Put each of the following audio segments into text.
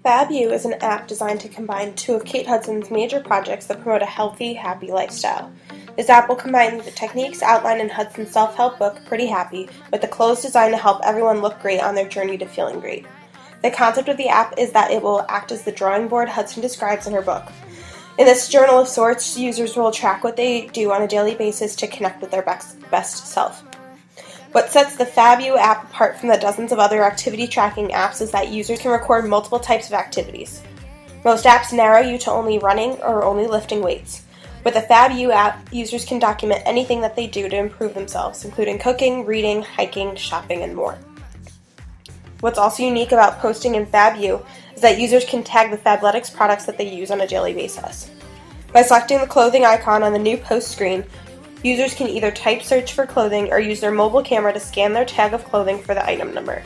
FabU is an app designed to combine two of Kate Hudson's major projects that promote a healthy, happy lifestyle. This app will combine the techniques outlined in Hudson's self-help book, Pretty Happy, with the clothes designed to help everyone look great on their journey to feeling great. The concept of the app is that it will act as the drawing board Hudson describes in her book. In this journal of sorts, users will track what they do on a daily basis to connect with their best self. What sets the FabU app apart from the dozens of other activity tracking apps is that users can record multiple types of activities. Most apps narrow you to only running or only lifting weights. With the FabU app, users can document anything that they do to improve themselves, including cooking, reading, hiking, shopping, and more. What's also unique about posting in FabU is that users can tag the Fabletics products that they use on a daily basis. By selecting the clothing icon on the new post screen, users can either type search for clothing or use their mobile camera to scan their tag of clothing for the item number.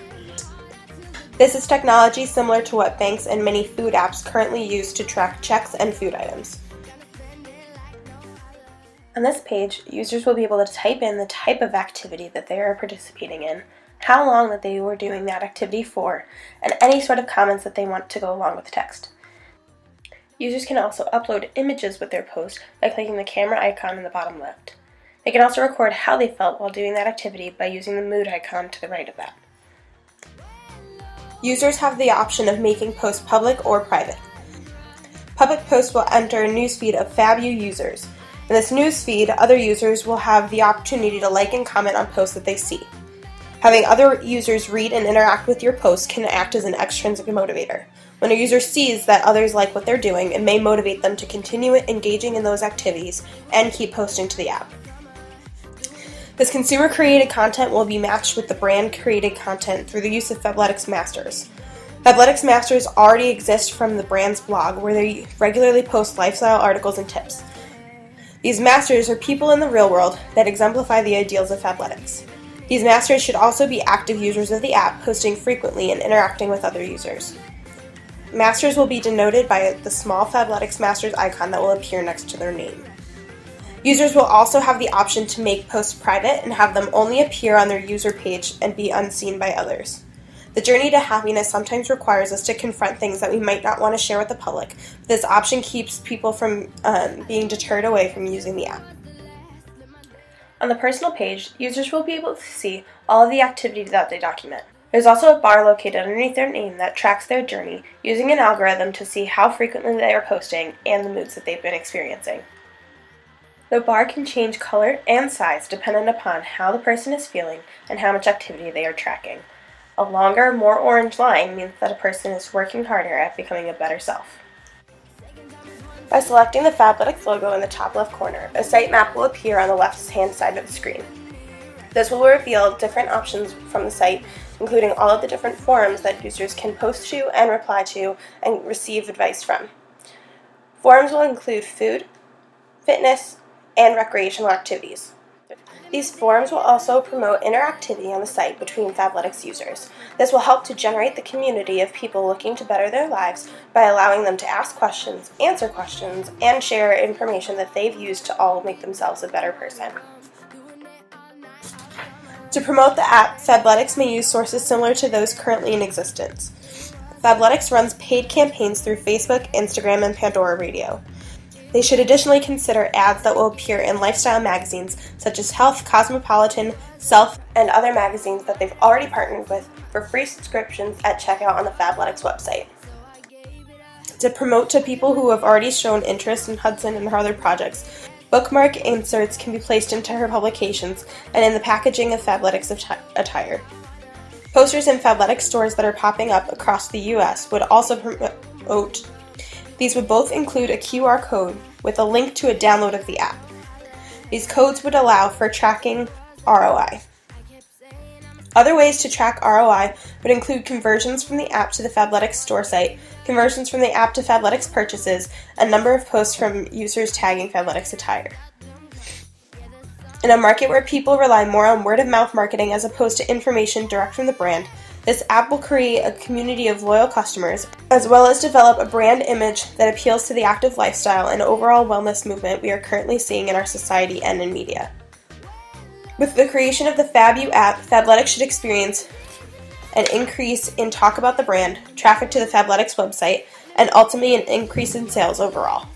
This is technology similar to what banks and many food apps currently use to track checks and food items. On this page, users will be able to type in the type of activity that they are participating in, how long that they were doing that activity for, and any sort of comments that they want to go along with the text. Users can also upload images with their post by clicking the camera icon in the bottom left. They can also record how they felt while doing that activity by using the mood icon to the right of that. Users have the option of making posts public or private. Public posts will enter a newsfeed of FabU users. In this newsfeed, other users will have the opportunity to like and comment on posts that they see. Having other users read and interact with your posts can act as an extrinsic motivator. When a user sees that others like what they're doing, it may motivate them to continue engaging in those activities and keep posting to the app. This consumer-created content will be matched with the brand-created content through the use of Fabletics Masters. Fabletics Masters already exist from the brand's blog, where they regularly post lifestyle articles and tips. These masters are people in the real world that exemplify the ideals of Fabletics. These masters should also be active users of the app, posting frequently and interacting with other users. Masters will be denoted by the small Fabletics Masters icon that will appear next to their name. Users will also have the option to make posts private and have them only appear on their user page and be unseen by others. The journey to happiness sometimes requires us to confront things that we might not want to share with the public. This option keeps people from being deterred away from using the app. On the personal page, users will be able to see all of the activities that they document. There's also a bar located underneath their name that tracks their journey, using an algorithm to see how frequently they are posting and the moods that they've been experiencing. The bar can change color and size dependent upon how the person is feeling and how much activity they are tracking. A longer, more orange line means that a person is working harder at becoming a better self. By selecting the Fabletics logo in the top left corner, a sitemap will appear on the left-hand side of the screen. This will reveal different options from the site, including all of the different forums that users can post to and reply to and receive advice from. Forums will include food, fitness, and recreational activities. These forums will also promote interactivity on the site between Fabletics users. This will help to generate the community of people looking to better their lives by allowing them to ask questions, answer questions, and share information that they've used to all make themselves a better person. To promote the app, Fabletics may use sources similar to those currently in existence. Fabletics runs paid campaigns through Facebook, Instagram, and Pandora Radio. They should additionally consider ads that will appear in lifestyle magazines such as Health, Cosmopolitan, Self, and other magazines that they've already partnered with for free subscriptions at checkout on the Fabletics website. To promote to people who have already shown interest in Hudson and her other projects, bookmark inserts can be placed into her publications and in the packaging of Fabletics attire. Posters in Fabletics stores that are popping up across the U.S. would also promote. These would both include a QR code with a link to a download of the app. These codes would allow for tracking ROI. Other ways to track ROI would include conversions from the app to the Fabletics store site, conversions from the app to Fabletics purchases, and number of posts from users tagging Fabletics attire. In a market where people rely more on word-of-mouth marketing as opposed to information direct from the brand, this app will create a community of loyal customers, as well as develop a brand image that appeals to the active lifestyle and overall wellness movement we are currently seeing in our society and in media. With the creation of the FabU app, Fabletics should experience an increase in talk about the brand, traffic to the Fabletics website, and ultimately an increase in sales overall.